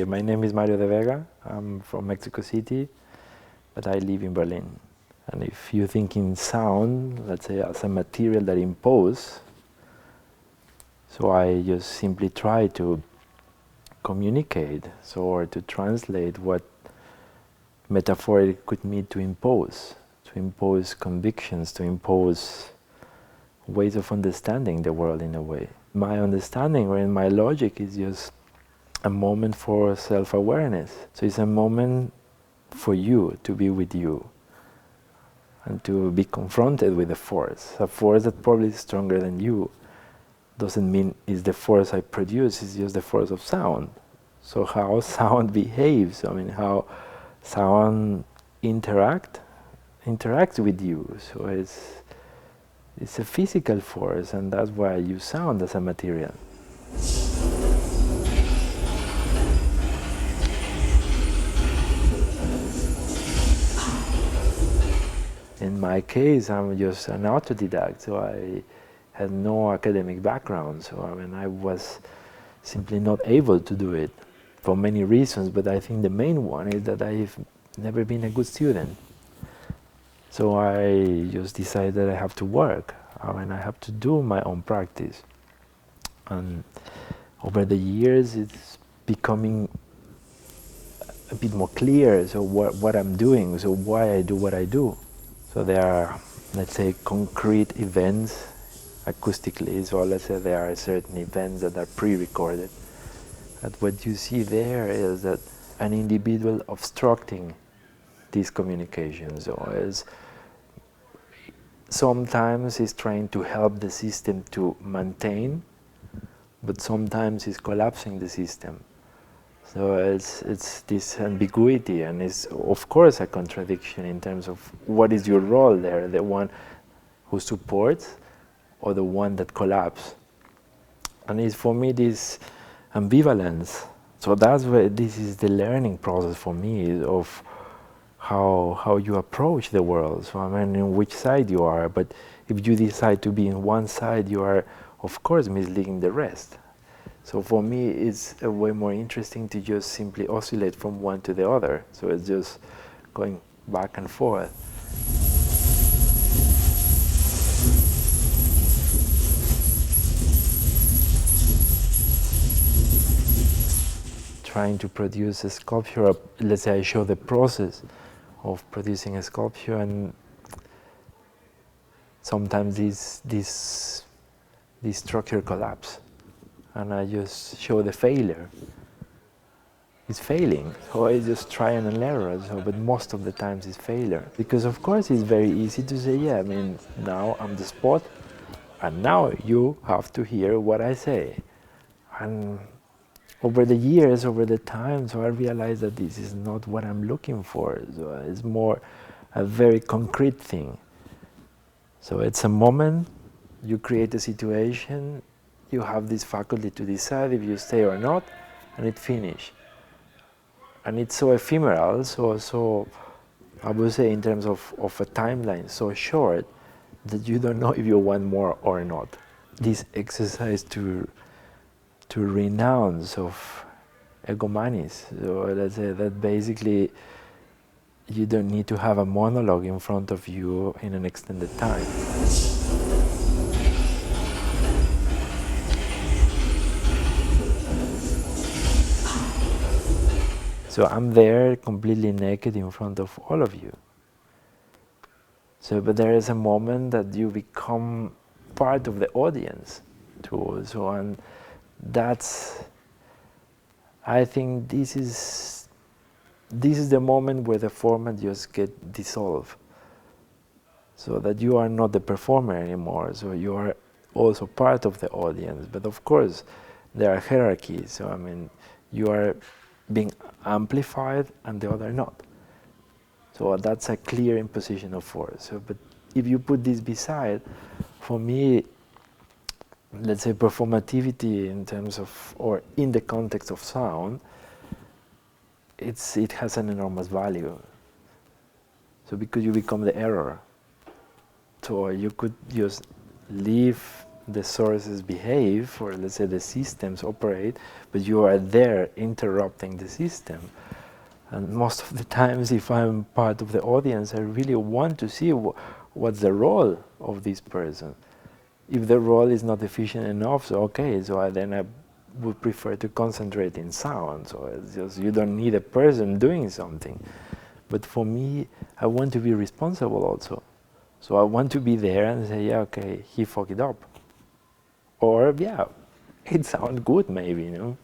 My name is Mario de Vega. I'm from Mexico City, but I live in Berlin. And if you think in sound, let's say as a material that imposes, so I just simply try to communicate, or to translate what metaphor could mean to impose convictions, to impose ways of understanding the world in a way. My understanding or in my logic is just a moment for self-awareness. So it's a moment for you to be with you and to be confronted with a force that probably is stronger than you. Doesn't mean it's the force I produce, it's just the force of sound. So how sound behaves, how sound interacts with you. So it's a physical force, and that's why I use sound as a material. In my case, I'm just an autodidact, so I had no academic background, so I was simply not able to do it for many reasons, but I think the main one is that I've never been a good student. So I just decided that I have to work, and I have to do my own practice. And over the years, it's becoming a bit more clear, so what I'm doing, so why I do what I do. So there are, let's say, concrete events acoustically, so let's say there are certain events that are pre-recorded. But what you see there is that an individual obstructing these communications, or is sometimes is trying to help the system to maintain, but sometimes is collapsing the system. So it's this ambiguity, and it's of course a contradiction in terms of what is your role there, the one who supports or the one that collapses. And it's for me this ambivalence. So that's where this is the learning process for me of how you approach the world. So in which side you are, but if you decide to be in one side, you are of course misleading the rest. So for me, it's a way more interesting to just simply oscillate from one to the other. So it's just going back and forth. Trying to produce a sculpture, let's say I show the process of producing a sculpture, and sometimes this structure collapse, and I just show the failure. It's failing, so I just try and error. So, but most of the times it's failure, because of course it's very easy to say, yeah, now I'm the spot, and now you have to hear what I say. And over the years, over the time, so I realized that this is not what I'm looking for. So it's more a very concrete thing. So it's a moment, you create a situation, you have this faculty to decide if you stay or not, and it finishes. And it's so ephemeral, so I would say in terms of a timeline, so short that you don't know if you want more or not. This exercise to renounce of egomanis, so let's say that basically you don't need to have a monologue in front of you in an extended time. So I'm there completely naked in front of all of you. So, but there is a moment that you become part of the audience too. So, and that's, I think this is the moment where the format just get dissolved. So that you are not the performer anymore. So you are also part of the audience. But of course, there are hierarchies. So you are being amplified and the other not. So that's a clear imposition of force. So, but if you put this beside, for me, let's say performativity in terms of, or in the context of sound, it has an enormous value. So because you become the error. So you could just leave the sources behave, or let's say the systems operate, but you are there interrupting the system. And most of the times, if I'm part of the audience, I really want to see what's the role of this person. If the role is not efficient enough, so okay, so then I would prefer to concentrate in sound. So it's just, you don't need a person doing something. But for me, I want to be responsible also. So I want to be there and say, yeah, okay, he fucked it up. Or, yeah, it sounds good maybe, you know.